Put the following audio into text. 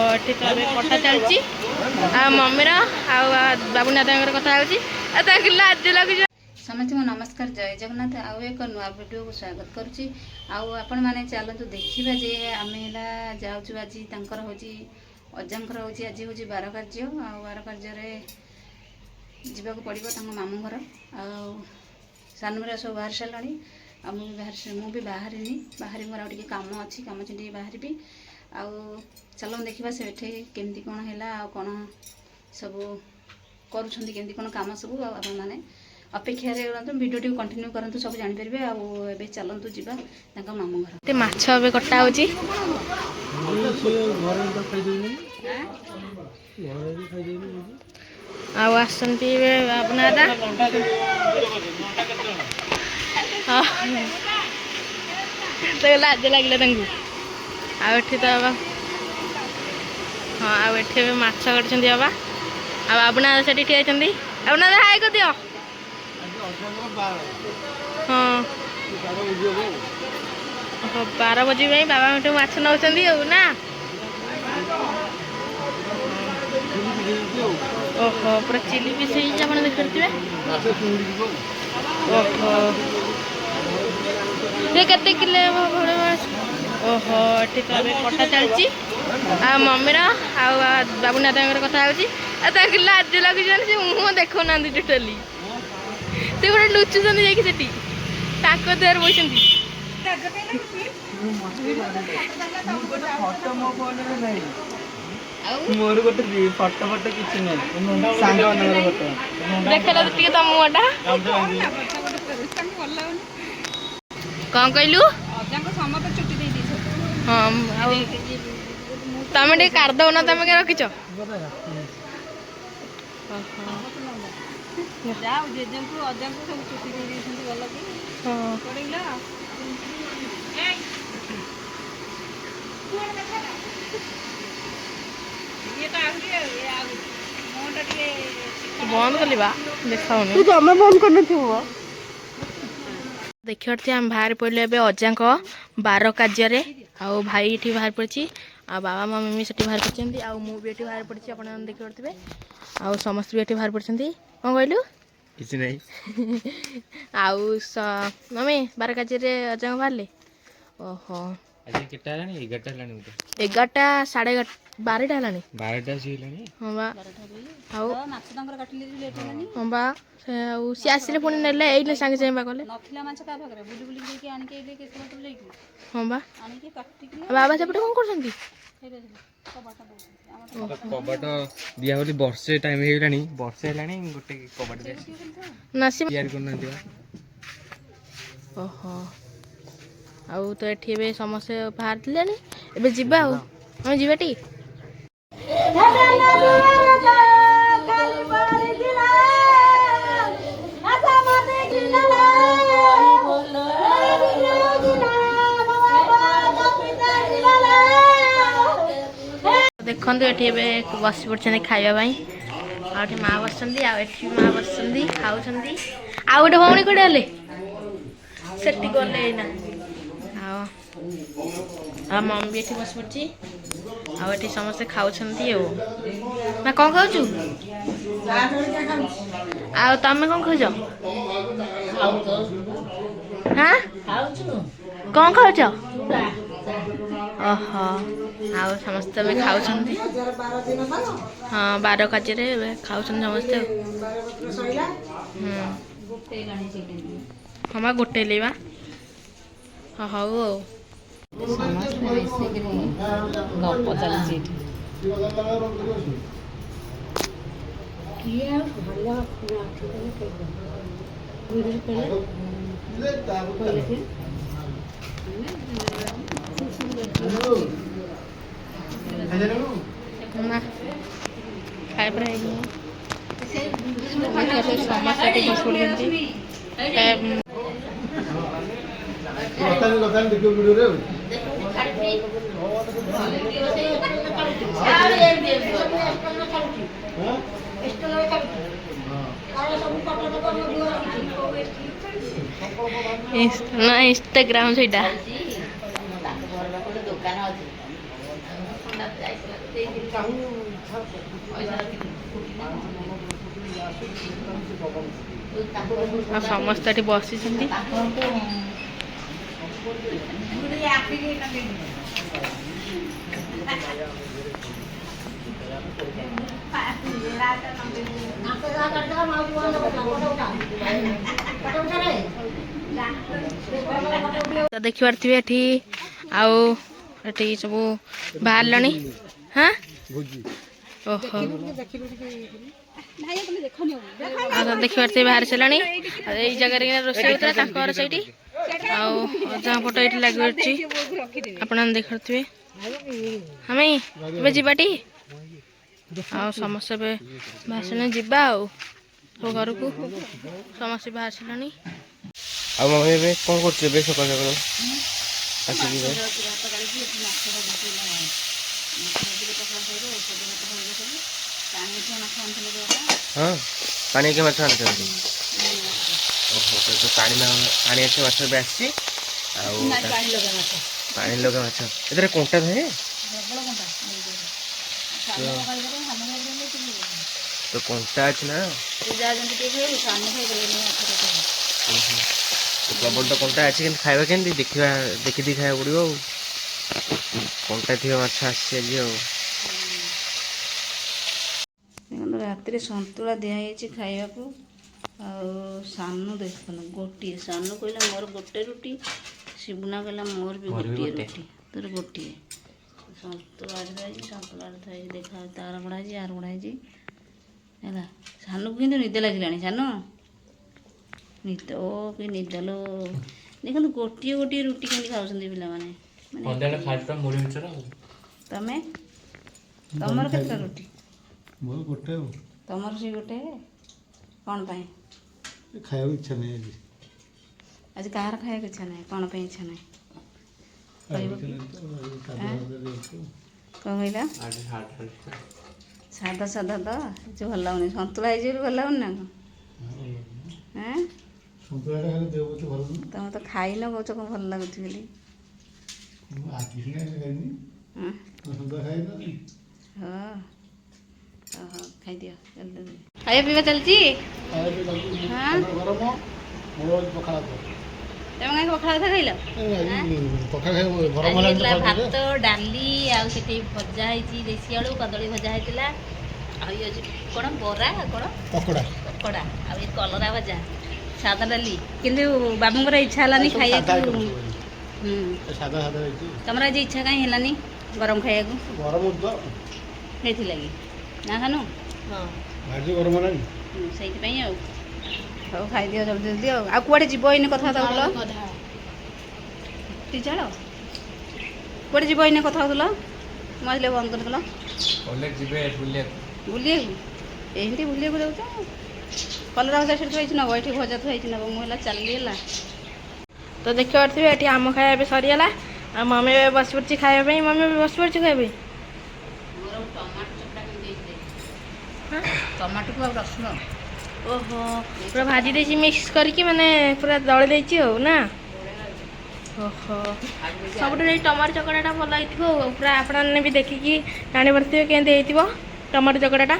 ଏଠି ତ ଏବେ କଟା ଚାଲିଛି ଆଉ ମମିର ଆଉ ବାବୁନାଥଙ୍କର କଥା ହେଉଛି ଆଉ ତାଙ୍କୁ ଲାଜ ଲାଗୁଛି। ସମସ୍ତଙ୍କୁ ନମସ୍କାର, ଜୟ ଜଗନ୍ନାଥ। ଆଉ ଏକ ନୂଆ ଭିଡ଼ିଓକୁ ସ୍ୱାଗତ କରୁଛି। ଆଉ ଆପଣମାନେ ଚାଲନ୍ତୁ ଦେଖିବା ଯେ ଆମେ ହେଲା ଯାଉଛୁ ଆଜି ତାଙ୍କର ହେଉଛି ଅଜାଙ୍କର ହେଉଛି ଆଜି ହେଉଛି ବାର କାର୍ଯ୍ୟ। ଆଉ ବାର କାର୍ଯ୍ୟରେ ଯିବାକୁ ପଡ଼ିବ ତାଙ୍କ ମାମୁଁ ଘର। ଆଉ ସାନମରା ସବୁ ବାହାରି ସାରିଲାଣି ଆଉ ମୁଁ ବି ବାହାରିନି, ମୋର ଆଉ ଟିକେ କାମ ଅଛି, କାମ ଛିଣ୍ଡିକି ବାହାରିବି। ଆଉ ଚାଲନ୍ତୁ ଦେଖିବା ସେଠି କେମିତି କ'ଣ ହେଲା ଆଉ କ'ଣ ସବୁ କରୁଛନ୍ତି, କେମିତି କ'ଣ କାମ ସବୁ। ଆଉ ଆପଣମାନେ ଅପେକ୍ଷାରେ ରୁହନ୍ତୁ, ଭିଡ଼ିଓଟିକୁ କଣ୍ଟିନ୍ୟୁ କରନ୍ତୁ, ସବୁ ଜାଣିପାରିବେ। ଆଉ ଏବେ ଚାଲନ୍ତୁ ଯିବା ତାଙ୍କ ମାମୁଁ ଘର। ଏତେ ମାଛ ଏବେ କଟା ହେଉଛି। ଆଉ ଆସନ୍ତି ଏବେ ବାବୁନାଦା। ଲାଜ ଲାଗିଲା ତାଙ୍କୁ। ଆଉ ଏଠି ତ ବାବା, ହଁ, ଆଉ ଏଠି ଏବେ ମାଛ କାଟୁଛନ୍ତି ବାବା। ଆଉ ବାବୁନାଦା ସେଠି ଠିଆ ହେଇଛନ୍ତି। ବାବୁନାଦା ହାଇ କରିଦିଅ। ହଁ, ଓହୋ, 12 ବଜି ପାଇଁ ବାବା ଏଠୁ ମାଛ ନେଉଛନ୍ତି ଆଉ ନା। ଓହୋ, ପୁରା ଚିଲି ପିସ୍ ହେଇଛି, ଆପଣ ଦେଖିପାରୁଥିବେ। ଓହୋ, ସେ କେତେ କିଲୋ ଭଳି? ଓହୋ, ଏଠି ତ ଏବେ କଟା ଚାଲିଛି ଆଉ ମମିର ଆଉ ବାବୁନାଥଙ୍କର କଥା ହେଉଛି ଆଉ ତାଙ୍କୁ ଲାଜ ଲାଗୁଛି। ସେ ମୁହଁ ଦେଖାଉନାହାନ୍ତି ଟୋଟାଲି, ସେ ଗୋଟେ ଲୁଚୁଛନ୍ତି ଯାଇକି ସେଠି ତାଙ୍କ ଦେହରେ ବସିଛନ୍ତି। ମୋର ଗୋଟେ ଫଟୋ କିଛି ନାହିଁ, ସାଙ୍ଗମାନଙ୍କର ଫଟୋ ଦେଖେଇଲା ଟିକେ ତମ ମୁହଁଟା। କ'ଣ କହିଲୁ? ହଁ, ଆଉ ତମେ ଟିକେ କାଢିଦବ ନା, ତମେ କାଇଁ ରଖିଛ? ବନ୍ଦ କଲି ବା, ଦେଖାଉନି। ତମେ ବନ୍ଦ କରିନଥିବ। ଦେଖିପାରୁଥିବେ ଆମେ ବାହାରି ପଡ଼ିଲୁ ଏବେ ଅଜାଙ୍କ ବାର କାର୍ଯ୍ୟରେ। ଆଉ ଭାଇ ଏଠି ବାହାରି ପଡ଼ିଛି, ଆଉ ବାବା ମମି ସେଠି ବାହାରି ପଡ଼ିଛନ୍ତି, ଆଉ ମୁଁ ବି ଏଠି ବାହାରି ପଡ଼ିଛି, ଆପଣ ଦେଖିପାରୁଥିବେ। ଆଉ ସମସ୍ତେ ବି ଏଠି ବାହାରି ପଡ଼ିଛନ୍ତି। କ'ଣ କହିଲୁ? କିଛି ନାହିଁ। ଆଉ ମମି ବାର କାର୍ଯ୍ୟରେ ଅଜାଙ୍କ ବାହାରିଲେ। ଓହୋ, ଆଜି କେତେ ହେଲାଣି? 11ଟା ହେଲାଣି ବୋଧେ। 11ଟା, 12:30 ହେଲାଣି। 12ଟା ହେଲାଣି। ହଁ ବା, ଆଉ ହଁ ବା, ଆଉ ସିଏ ଆସିଲେ ପୁଣି ନେଲେ, ଏଇନେ ସାଙ୍ଗେ ସାଙ୍ଗେ ବା କଲେ। ହଁ ବା, ବାବା ସେପଟେ କ'ଣ କରୁଛନ୍ତି? କବାଟ ଦିଆ ବୋଲି ବର୍ଷେ ଟାଇମ୍ ହେଇଗଲାଣି, ବର୍ଷେ ହେଲାଣି ଗୋଟେ କବାଟ ନା ସେ ତିଆରି କରୁନାହାନ୍ତି ବା। ଓହୋ, ଆଉ ତ ଏଠି ଏବେ ସମସ୍ତେ ବାହାରିଥିଲେଣି, ଏବେ ଯିବା। ଆଉ ଆମେ ଯିବାଟି। ଦେଖନ୍ତୁ ଏଠି ଏବେ ବସି ପଡ଼ିଛନ୍ତି ଖାଇବା ପାଇଁ। ଆଉ ଏଠି ମା ବସିଛନ୍ତି, ଆଉ ଏଠି ମା ବସିଛନ୍ତି ଖାଉଛନ୍ତି। ଆଉ ଗୋଟେ ଭଉଣୀ କୁଆଡ଼େ ଗଲେ? ସେଠି ଗଲେ ଏଇନା। ଆଉ ମମି ବି ଏଠି ବସି ପଡ଼ିଛି, ଆଉ ଏଠି ସମସ୍ତେ ଖାଉଛନ୍ତି। ଆଉ ନା କ'ଣ ଖାଉଛୁ? ଆଉ ତମେ କ'ଣ ଖାଉଛ? ହାଁ, କ'ଣ ଖାଉଛ? ଓହୋ, ଆଉ ସମସ୍ତେ ଏବେ ଖାଉଛନ୍ତି। ହଁ, ବାର କାର୍ଯ୍ୟରେ ଏବେ ଖାଉଛନ୍ତି ସମସ୍ତେ। ହଁ ବା, ଗୋଟେ ହେଲେ ବା। ହଉ ଆଉ ସମସ୍ତେ ମିଶିକିରି ଗପ ଚାଲିଛି ଏଠି। ଖାଇବା ସମସ୍ତେ ଏଠି ବସି ପଡ଼ିଛନ୍ତି। ନା ଇନଷ୍ଟାଗ୍ରାମ ସେଇଟା। ଆଉ ସମସ୍ତେ ଏଠି ବସିଛନ୍ତି। ତ ଦେଖିପାରୁଥିବେ ଏଠି ଆଉ ଏଠି ସବୁ ବାହାରିଲାଣି। ହଁ ଓହୋ ଆଉ ତ ଦେଖିପାରୁଥିବେ ବାହାରି ସାରିଲାଣି। ଆଉ ଏଇ ଜାଗାରେ ରୋଷେଇ ହେଉଥିଲା ତାଙ୍କ ଘର ସେଇଠି। ଆଉ ଅଜାଙ୍କ ଫଟୋ ଏଇଠି ଲାଗିଛି ଆପଣ ଦେଖିପାରୁଥିବେ। ଆମେ ଏବେ ଯିବାଟି ଆଉ ସମସ୍ତେ ଏବେ ବାହାରିସାରିଲେଣି ଯିବା ଆଉ ସବୁ ଘରକୁ ସମସ୍ତେ ବାହାରିସାରିଲେଣି। ଆଉ ମାମା ଏବେ କ'ଣ କରୁଛୁ ଏବେ ସକାଳୁ ସକାଳୁ ଆସିକି? ହଁ ପାଣି କି ମାଛ ଆଣିଛନ୍ତି? ଓହୋ ତ ପାଣି ଆସିବ ମାଛ ଏବେ ଆସିଛି। ଆଉ ପାଣି ଲଗା ମାଛ ଏଥିରେ କଣ୍ଟା ଥାଏ ତ କଣ୍ଟା ଅଛି ନା ପ୍ରବଳ ତ କଣ୍ଟା ଅଛି କିନ୍ତୁ ଖାଇବା କେମିତି ଦେଖିବା ଦେଖି ଖାଇବାକୁ ପଡ଼ିବ ଆଉ। କଣ୍ଟା ଥିବା ମାଛ ଆସିଛି ଆଜି ଆଉ। ଦେଖନ୍ତୁ ରାତିରେ ସନ୍ତୁଳା ଦିଆହେଇଛି ଖାଇବାକୁ। ଆଉ ସାନୁ ଦେଖନ୍ତୁ ଗୋଟିଏ, ସାନୁ କହିଲା ମୋର ଗୋଟେ ରୁଟି, ଶିବୁନା କହିଲା ମୋର ବି ଗୋଟିଏ ରୁଟି, ତୋର ଗୋଟିଏ। ସନ୍ତୁଳା ହେଇଛି, ସନ୍ତୁଳା ହେଇଛି ଦେଖା ତାର ବଢ଼ା ହେଇଛି ଆର ବଢ଼ା ହେଇଛି ହେଲା। ସାନୁକୁ କିନ୍ତୁ ନିଦ ଲାଗିଲାଣି। ସାନୁ ନିଦ କି ନିଦ ଲୋ। ଦେଖନ୍ତୁ ଗୋଟିଏ ଗୋଟିଏ ରୁଟି କେମିତି ଖାଉଛନ୍ତି ପିଲାମାନେ। ତମେ ତମର କେତେଟା ରୁଟି? ମୋର ଗୋଟେ। ତମର ସେଇ ଗୋଟେ? କ'ଣ ପାଇଁ ଖାଇବାକୁ ଇଚ୍ଛା ନାହିଁ ଆଜି। ଆଜି କାହାର ଖାଇବାକୁ ଇଚ୍ଛା ନାହିଁ? କ'ଣ ପାଇଁ ଇଚ୍ଛା ନାହିଁ କହିବ କି? କ'ଣ କହିଲା? ସାଧା ସାଧା ତ କିଛି ଭଲ ଲାଗୁନି। ସନ୍ତୁଳା ହେଇଛି ବୋଲି ଭଲ ଲାଗୁନି ନା କ'ଣ? ତମେ ତ ଖାଇନ କହୁଛ କ'ଣ ଭଲ ଲାଗୁଛି ବୋଲି। ହଁ ଓହୋ ଖାଇଦିଅ। ଖାଇବା ପିଇବା ଚାଲିଛି। ତମେ କାହିଁକି ପଖାଳ କଥା ଖାଇଲ? ହେଇଥିଲା ଭାତ ଡାଲି ଆଉ ସେଠି ଭଜା ହେଇଛି ଦେଶୀ ଆଳୁ କଦଳୀ ଭଜା ହେଇଥିଲା। ଆଉ ଇଏ ଅଛି କ'ଣ ବରା କ'ଣ ପକୋଡ଼ା ଆଉ ଏ କଲରା ଭଜା ସାଧା ଡାଲି। କିନ୍ତୁ ବାବୁଙ୍କର ଇଚ୍ଛା ହେଲାନି ଖାଇବାକୁ। ତମର ଆଜି ଇଚ୍ଛା କାହିଁ ହେଲାନି ଗରମ ଖାଇବାକୁ? ହେଇଥିଲା କି ନା ଖାନୁ? ସେଇଥିପାଇଁ ଆଉ ହଉ ଖାଇଦିଅ ଜଲ୍ଦି ଜଲ୍ଦି ଆଉ। ଆଉ କୁଆଡ଼େ ଯିବ ଏଇନେ କଥାବାର୍ତ୍ତା ହେଉଥିଲ? ଚାଳ କୁଆଡ଼େ ଯିବ ଏଇନେ କଥା ହେଉଥିଲ? ମୁଁ ଆସିଲେ ବନ୍ଦ କରିଦେଲ। ଯିବେ ବୁଲିବାକୁ? ଏମିତି ବୁଲିବାକୁ ଯାଉଛ? କଲରା ଭଜା ସେଠି ଥୁଆ ହେଇଛି ନେବ, ଏଠି ଭଜା ଥୁଆ ହେଇଛି ନେବ। ମୁଁ ହେଲା ଚାଲିଲି ହେଲା। ତ ଦେଖିପାରୁଥିବେ ଏଠି ଆମ ଖାଇବା ଏବେ ସରିଗଲା। ଆଉ ମମି ଏବେ ବସି ପଡ଼ିଛି ଖାଇବା ପାଇଁ। ମମି ଏବେ ବସି ପଡ଼ିଛି ଖାଇବା ପାଇଁ। ଟମାଟୋକୁ ଆଉ ରସୁଣ ଓହୋ ପୁରା ଭାଜି ଦେଇଛି ମିକ୍ସ କରିକି, ମାନେ ପୁରା ଦଳି ଦେଇଛି ଆଉ ନା। ଓହୋ ସବୁଠୁ ଏଇ ଟମାଟୋ ଚକଡ଼ାଟା ଭଲ ହେଇଥିବ ଆଉ। ପୁରା ଆପଣମାନେ ବି ଦେଖିକି ଜାଣିପାରୁଥିବେ କେମିତି ହେଇଥିବ ଟମାଟୋ ଚକଡ଼ାଟା।